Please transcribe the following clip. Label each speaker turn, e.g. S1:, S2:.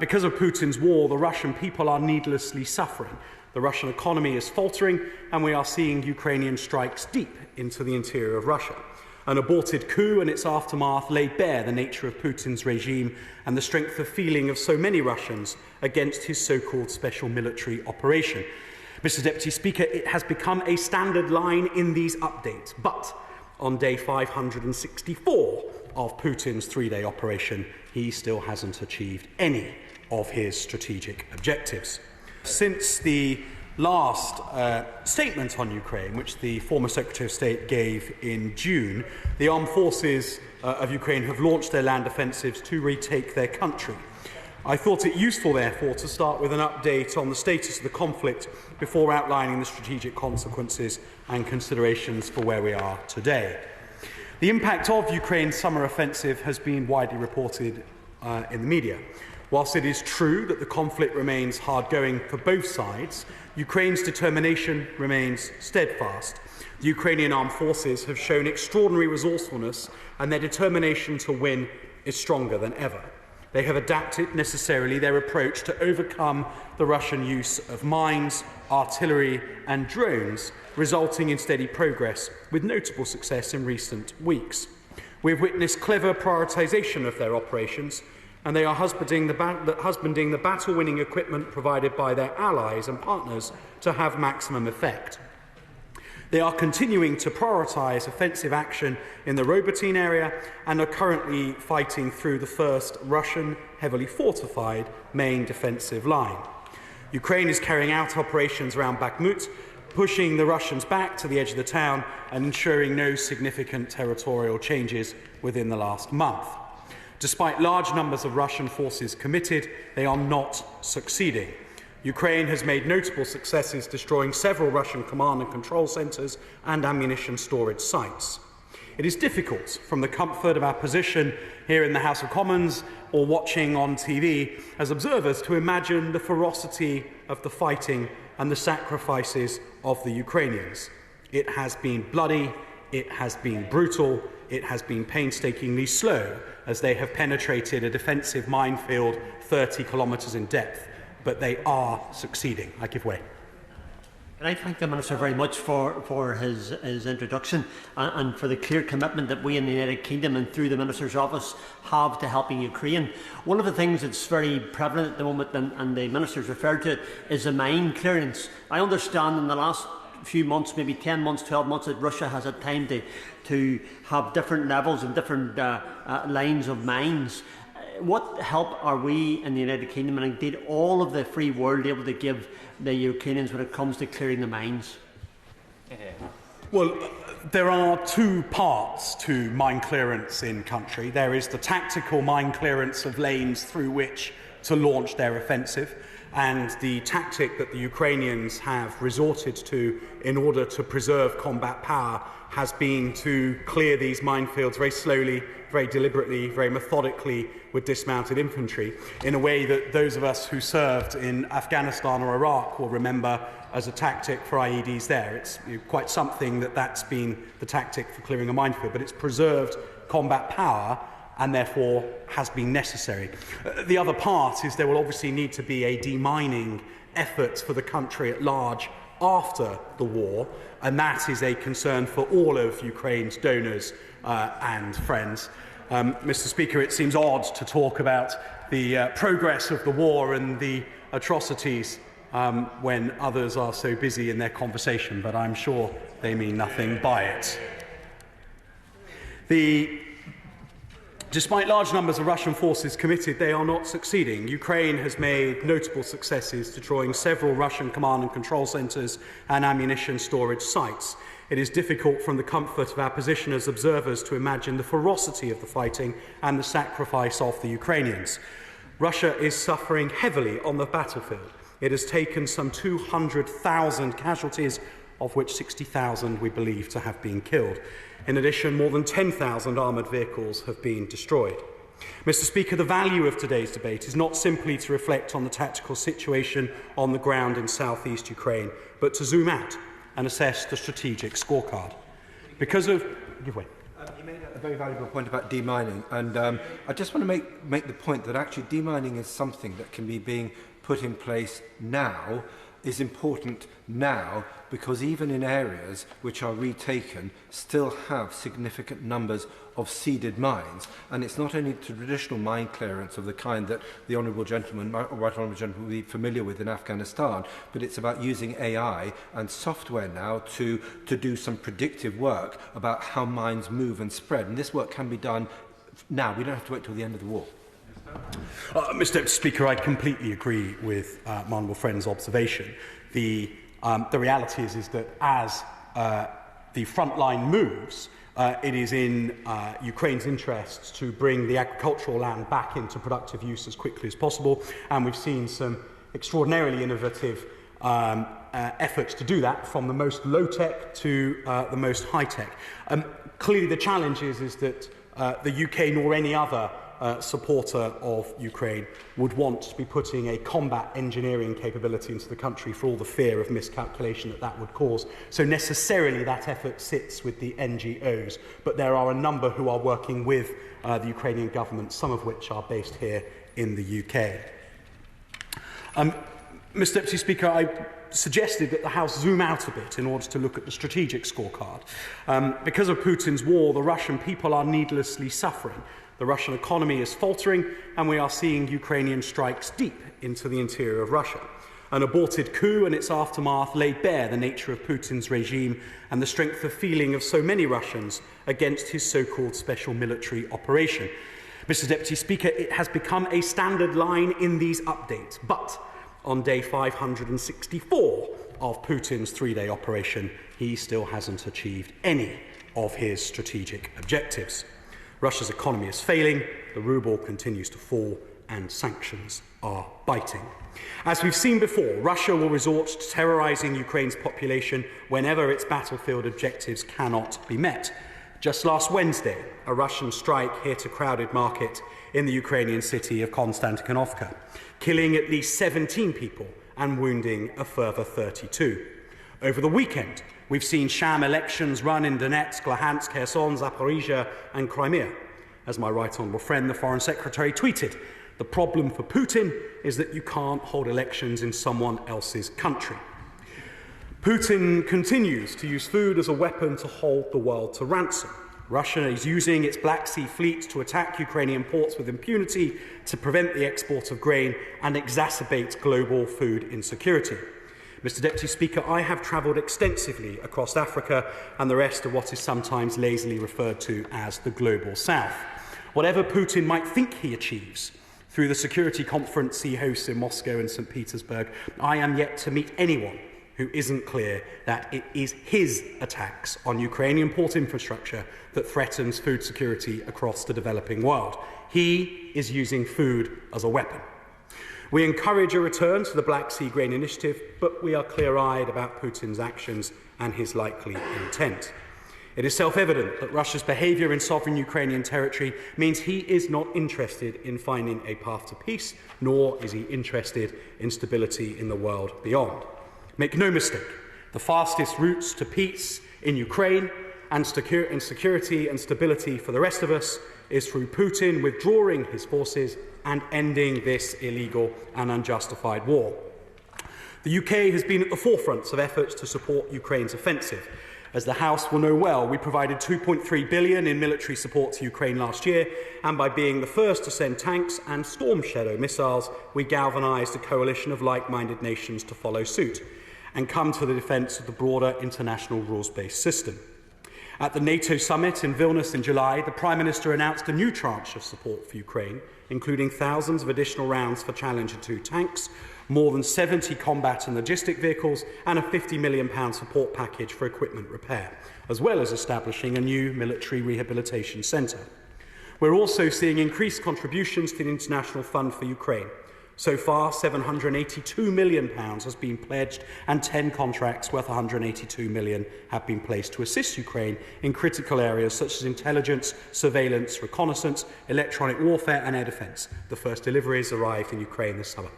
S1: Because of Putin's war, the Russian people are needlessly suffering. The Russian economy is faltering, and we are seeing Ukrainian strikes deep into the interior of Russia. An aborted coup and its aftermath laid bare the nature of Putin's regime and the strength of feeling of so many Russians against his so-called special military operation. Mr. Deputy Speaker, it has become a standard line in these updates, but on day 564 of Putin's three-day operation, he still hasn't achieved any of his strategic objectives. Since the last statement on Ukraine, which the former Secretary of State gave in June, the armed forces of Ukraine have launched their land offensives to retake their country. I thought it useful, therefore, to start with an update on the status of the conflict before outlining the strategic consequences and considerations for where we are today. The impact of Ukraine's summer offensive has been widely reported in the media. Whilst it is true that the conflict remains hard-going for both sides, Ukraine's determination remains steadfast. The Ukrainian armed forces have shown extraordinary resourcefulness, and their determination to win is stronger than ever. They have adapted necessarily their approach to overcome the Russian use of mines, artillery and drones, resulting in steady progress with notable success in recent weeks. We have witnessed clever prioritisation of their operations, and they are husbanding the battle-winning equipment provided by their allies and partners to have maximum effect. They are continuing to prioritise offensive action in the Robotyne area and are currently fighting through the first Russian heavily fortified main defensive line. Ukraine is carrying out operations around Bakhmut, pushing the Russians back to the edge of the town and ensuring no significant territorial changes within the last month. Despite large numbers of Russian forces committed, they are not succeeding. Ukraine has made notable successes destroying several Russian command and control centres and ammunition storage sites. It is difficult, from the comfort of our position here in the House of Commons or watching on TV as observers, to imagine the ferocity of the fighting and the sacrifices of the Ukrainians. It has been bloody, it has been brutal, it has been painstakingly slow as they have penetrated a defensive minefield 30 kilometres in depth. But they are succeeding. I give way.
S2: Can I thank the Minister very much for his introduction and for the clear commitment that we in the United Kingdom and through the Minister's office have to helping Ukraine. One of the things that's very prevalent at the moment, and the Minister's referred to it, is the mine clearance. I understand in the last few months, maybe 10 months, 12 months, that Russia has had time to have different levels and different lines of mines. What help are we in the United Kingdom and indeed all of the free world able to give the Ukrainians when it comes to clearing the mines?
S1: Well, there are two parts to mine clearance in country. There is the tactical mine clearance of lanes through which to launch their offensive, and the tactic that the Ukrainians have resorted to in order to preserve combat power has been to clear these minefields very slowly, very deliberately, very methodically with dismounted infantry, in a way that those of us who served in Afghanistan or Iraq will remember as a tactic for IEDs there. It's quite something that's been the tactic for clearing a minefield, but it's preserved combat power and therefore has been necessary. The other part is there will obviously need to be a demining effort for the country at large after the war, and that is a concern for all of Ukraine's donors and friends. Mr. Speaker, it seems odd to talk about the progress of the war and the atrocities when others are so busy in their conversation, but I'm sure they mean nothing by it. Despite large numbers of Russian forces committed, they are not succeeding. Ukraine has made notable successes, destroying several Russian command and control centres and ammunition storage sites. It is difficult from the comfort of our position as observers to imagine the ferocity of the fighting and the sacrifice of the Ukrainians. Russia is suffering heavily on the battlefield. It has taken some 200,000 casualties, of which 60,000 we believe to have been killed. In addition, more than 10,000 armoured vehicles have been destroyed. Mr. Speaker, the value of today's debate is not simply to reflect on the tactical situation on the ground in south-east Ukraine, but to zoom out and assess the strategic scorecard. Because of... Give way.
S3: You made a very valuable point about demining, and I just want to make the point that actually demining is something that can be being put in place now, is important now, because even in areas which are retaken still have significant numbers of seeded mines, and it's not only traditional mine clearance of the kind that the Honourable Gentleman, Right Honourable Gentleman, will be familiar with in Afghanistan, but it's about using AI and software now to do some predictive work about how mines move and spread, and this work can be done now. We don't have to wait till the end of the war.
S1: Mr. Deputy Speaker, I completely agree with my honourable friend's observation. The reality is that as the front line moves, it is in Ukraine's interests to bring the agricultural land back into productive use as quickly as possible, and we've seen some extraordinarily innovative efforts to do that, from the most low-tech to the most high-tech. Clearly the challenge is that the UK nor any other supporter of Ukraine would want to be putting a combat engineering capability into the country for all the fear of miscalculation that would cause. So necessarily that effort sits with the NGOs, but there are a number who are working with the Ukrainian government, some of which are based here in the UK. Mr. Deputy Speaker, I suggested that the House zoom out a bit in order to look at the strategic scorecard. Because of Putin's war, the Russian people are needlessly suffering. The Russian economy is faltering, and we are seeing Ukrainian strikes deep into the interior of Russia. An aborted coup and its aftermath laid bare the nature of Putin's regime and the strength of feeling of so many Russians against his so-called special military operation. Mr. Deputy Speaker, it has become a standard line in these updates, but on day 564 of Putin's three-day operation, he still hasn't achieved any of his strategic objectives. Russia's economy is failing, the ruble continues to fall, and sanctions are biting. As we've seen before, Russia will resort to terrorising Ukraine's population whenever its battlefield objectives cannot be met. Just last Wednesday, a Russian strike hit a crowded market in the Ukrainian city of Konstantinovka, killing at least 17 people and wounding a further 32. Over the weekend, we've seen sham elections run in Donetsk, Luhansk, Kherson, Zaporizhia and Crimea. As my right honourable friend, the Foreign Secretary, tweeted, the problem for Putin is that you can't hold elections in someone else's country. Putin continues to use food as a weapon to hold the world to ransom. Russia is using its Black Sea fleet to attack Ukrainian ports with impunity to prevent the export of grain and exacerbate global food insecurity. Mr. Deputy Speaker, I have travelled extensively across Africa and the rest of what is sometimes lazily referred to as the Global South. Whatever Putin might think he achieves through the security conference he hosts in Moscow and St. Petersburg, I am yet to meet anyone who isn't clear that it is his attacks on Ukrainian port infrastructure that threatens food security across the developing world. He is using food as a weapon. We encourage a return to the Black Sea Grain Initiative, but we are clear-eyed about Putin's actions and his likely intent. It is self-evident that Russia's behaviour in sovereign Ukrainian territory means he is not interested in finding a path to peace, nor is he interested in stability in the world beyond. Make no mistake, the fastest routes to peace in Ukraine and security and stability for the rest of us is through Putin withdrawing his forces and ending this illegal and unjustified war. The UK has been at the forefront of efforts to support Ukraine's offensive. As the House will know well, we provided £2.3 billion in military support to Ukraine last year, and by being the first to send tanks and Storm Shadow missiles, we galvanised a coalition of like-minded nations to follow suit and come to the defence of the broader international rules-based system. At the NATO summit in Vilnius in July, the Prime Minister announced a new tranche of support for Ukraine, including thousands of additional rounds for Challenger 2 tanks, more than 70 combat and logistic vehicles, and a £50 million support package for equipment repair, as well as establishing a new military rehabilitation centre. We're also seeing increased contributions to the International Fund for Ukraine. So far, £782 million has been pledged, and 10 contracts worth £182 million have been placed to assist Ukraine in critical areas such as intelligence, surveillance, reconnaissance, electronic warfare and air defence. The first deliveries arrived in Ukraine this summer.